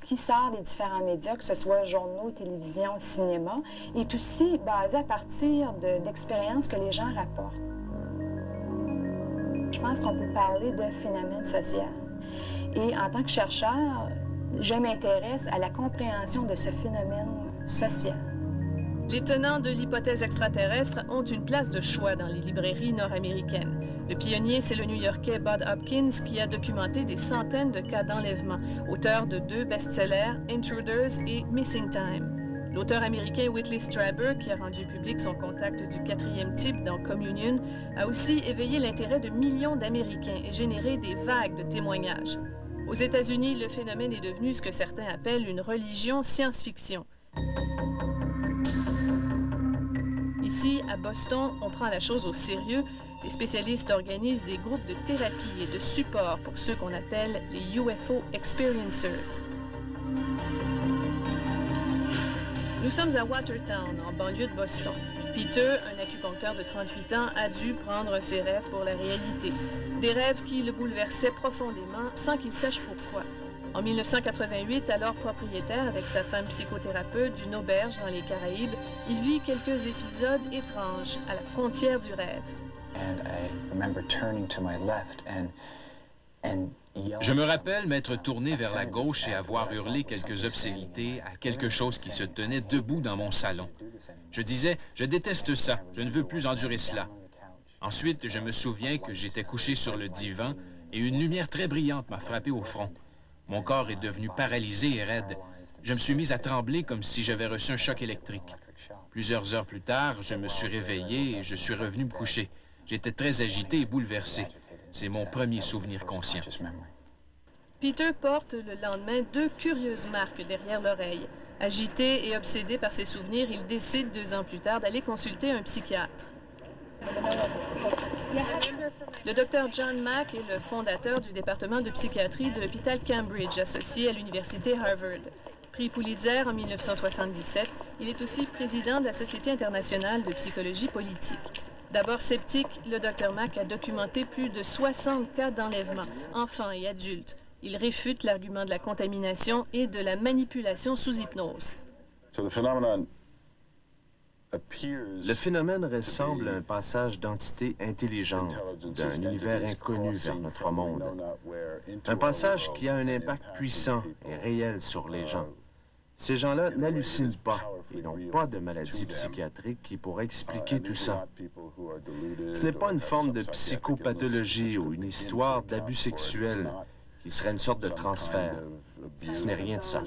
qui sort des différents médias, que ce soit journaux, télévision, cinéma, est aussi basé à partir d'expériences que les gens rapportent. Je pense qu'on peut parler de phénomène social. Et en tant que chercheur, je m'intéresse à la compréhension de ce phénomène social. Les tenants de l'hypothèse extraterrestre ont une place de choix dans les librairies nord-américaines. Le pionnier, c'est le New-Yorkais Bud Hopkins, qui a documenté des centaines de cas d'enlèvement, auteur de 2 best-sellers, Intruders et Missing Time. L'auteur américain Whitley Strieber, qui a rendu public son contact du 4e type dans Communion, a aussi éveillé l'intérêt de millions d'Américains et généré des vagues de témoignages. Aux États-Unis, le phénomène est devenu ce que certains appellent une religion science-fiction. Ici, à Boston, on prend la chose au sérieux. Les spécialistes organisent des groupes de thérapie et de support pour ceux qu'on appelle les UFO Experiencers. Nous sommes à Watertown, en banlieue de Boston. Peter, un acupuncteur de 38 ans, a dû prendre ses rêves pour la réalité. Des rêves qui le bouleversaient profondément sans qu'il sache pourquoi. En 1988, alors propriétaire avec sa femme psychothérapeute d'une auberge dans les Caraïbes, il vit quelques épisodes étranges à la frontière du rêve. Je me rappelle m'être tourné vers la gauche et avoir hurlé quelques obscénités à quelque chose qui se tenait debout dans mon salon. Je disais, « Je déteste ça, je ne veux plus endurer cela. » Ensuite, je me souviens que j'étais couché sur le divan et une lumière très brillante m'a frappé au front. Mon corps est devenu paralysé et raide. Je me suis mis à trembler comme si j'avais reçu un choc électrique. Plusieurs heures plus tard, je me suis réveillé et je suis revenu me coucher. J'étais très agité et bouleversé. C'est mon premier souvenir conscient. Peter porte le lendemain 2 curieuses marques derrière l'oreille. Agité et obsédé par ses souvenirs, il décide 2 ans plus tard d'aller consulter un psychiatre. Le docteur John Mack est le fondateur du département de psychiatrie de l'hôpital Cambridge, associé à l'université Harvard. Prix Pulitzer en 1977, il est aussi président de la Société internationale de psychologie politique. D'abord sceptique, le Dr Mack a documenté plus de 60 cas d'enlèvement, enfants et adultes. Il réfute l'argument de la contamination et de la manipulation sous hypnose. Le phénomène ressemble à un passage d'entités intelligentes d'un univers inconnu vers notre monde. Un passage qui a un impact puissant et réel sur les gens. Ces gens-là n'hallucinent pas et n'ont pas de maladie psychiatrique qui pourrait expliquer tout ça. Ce n'est pas une forme de psychopathologie ou une histoire d'abus sexuels qui serait une sorte de transfert. Ce n'est rien de ça.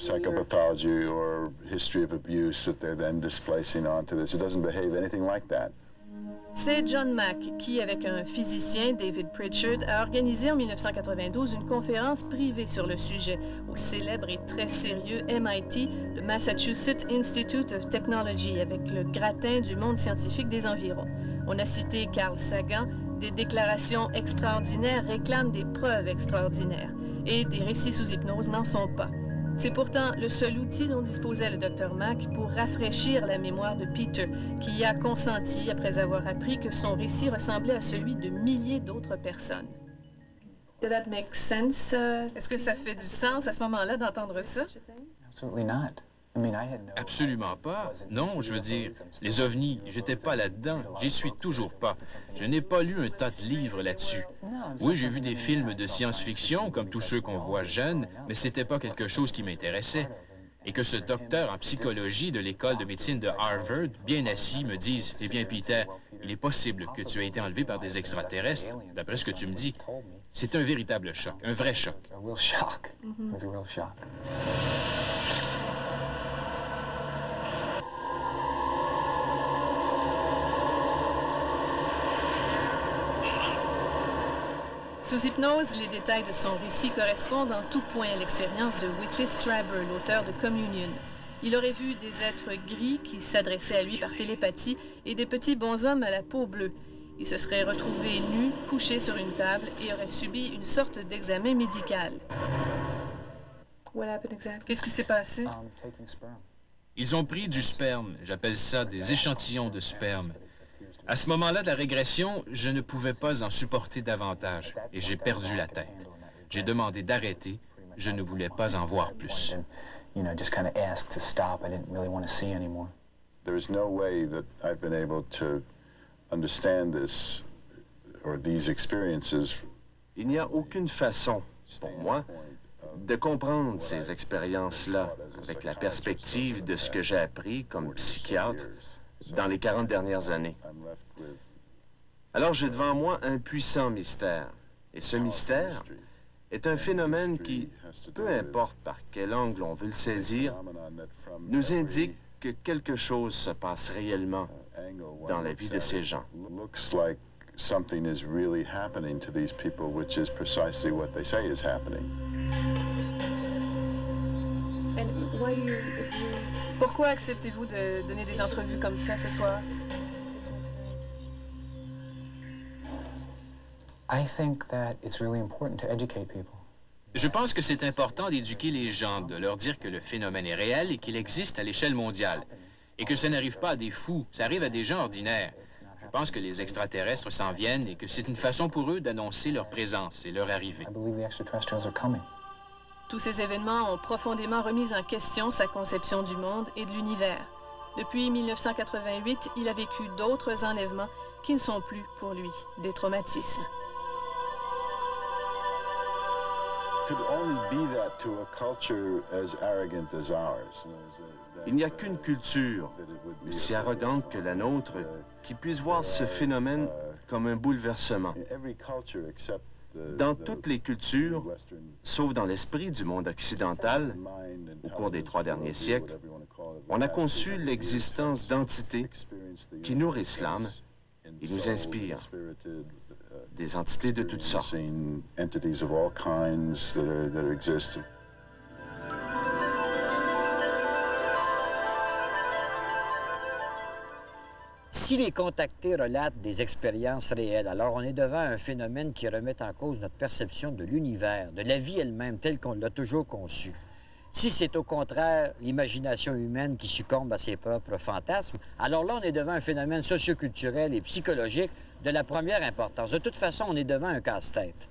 C'est John Mack qui, avec un physicien, David Pritchard, a organisé en 1992 une conférence privée sur le sujet au célèbre et très sérieux MIT, le Massachusetts Institute of Technology, avec le gratin du monde scientifique des environs. On a cité Carl Sagan, des déclarations extraordinaires réclament des preuves extraordinaires, et des récits sous hypnose n'en sont pas. C'est pourtant le seul outil dont disposait le Dr Mack pour rafraîchir la mémoire de Peter, qui y a consenti après avoir appris que son récit ressemblait à celui de milliers d'autres personnes. Did that make sense? Est-ce que ça fait du sens à ce moment-là d'entendre ça? Absolument pas. Non, je veux dire, les ovnis, j'étais pas là-dedans. J'y suis toujours pas. Je n'ai pas lu un tas de livres là-dessus. Oui, j'ai vu des films de science-fiction, comme tous ceux qu'on voit jeunes, mais c'était pas quelque chose qui m'intéressait. Et que ce docteur en psychologie de l'école de médecine de Harvard, bien assis, me dise, « Eh bien, Peter, il est possible que tu aies été enlevé par des extraterrestres, d'après ce que tu me dis. » C'est un véritable choc, un vrai choc. Sous hypnose, les détails de son récit correspondent en tout point à l'expérience de Whitley Strieber, l'auteur de Communion. Il aurait vu des êtres gris qui s'adressaient à lui par télépathie et des petits bonshommes à la peau bleue. Il se serait retrouvé nu, couché sur une table et aurait subi une sorte d'examen médical. Qu'est-ce qui s'est passé? Ils ont pris du sperme. J'appelle ça des échantillons de sperme. À ce moment-là de la régression, je ne pouvais pas en supporter davantage et j'ai perdu la tête. J'ai demandé d'arrêter Je ne voulais pas en voir plus. There is no way that I've been able to understand this or these experiences. Il n'y a aucune façon, pour moi, de comprendre ces expériences-là avec la perspective de ce que j'ai appris comme psychiatre dans les 40 dernières années. Alors j'ai devant moi un puissant mystère. Et ce mystère est un phénomène qui, peu importe par quel angle on veut le saisir, nous indique que quelque chose se passe réellement dans la vie de ces gens. Looks like something is really happening to these people, which is precisely what they say is happening. Pourquoi acceptez-vous de donner des entrevues comme ça ce soir? I think that it's really important to educate people. Je pense que c'est important d'éduquer les gens, de leur dire que le phénomène est réel et qu'il existe à l'échelle mondiale. Et que ça n'arrive pas à des fous, ça arrive à des gens ordinaires. Je pense que les extraterrestres s'en viennent et que c'est une façon pour eux d'annoncer leur présence et leur arrivée. I believe the extraterrestrials are coming. Tous ces événements ont profondément remis en question sa conception du monde et de l'univers. Depuis 1988, il a vécu d'autres enlèvements qui ne sont plus, pour lui, des traumatismes. Il n'y a qu'une culture aussi arrogante que la nôtre qui puisse voir ce phénomène comme un bouleversement. Dans toutes les cultures, sauf dans l'esprit du monde occidental, au cours des 3 derniers siècles, on a conçu l'existence d'entités qui nourrissent l'âme et nous inspirent. Des entités de toutes sortes. Si les contactés relatent des expériences réelles, alors on est devant un phénomène qui remet en cause notre perception de l'univers, de la vie elle-même telle qu'on l'a toujours conçue. Si c'est au contraire l'imagination humaine qui succombe à ses propres fantasmes, alors là, on est devant un phénomène socioculturel et psychologique de la première importance. De toute façon, on est devant un casse-tête.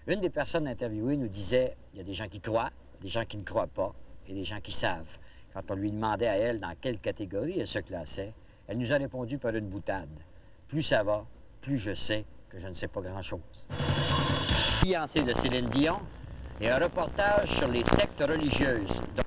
Une des personnes interviewées nous disait, il y a des gens qui croient, des gens qui ne croient pas et des gens qui savent. Quand on lui demandait à elle dans quelle catégorie elle se classait, elle nous a répondu par une boutade. Plus ça va, plus je sais que je ne sais pas grand-chose. Fiancée de Céline Dion et un reportage sur les sectes religieuses, dont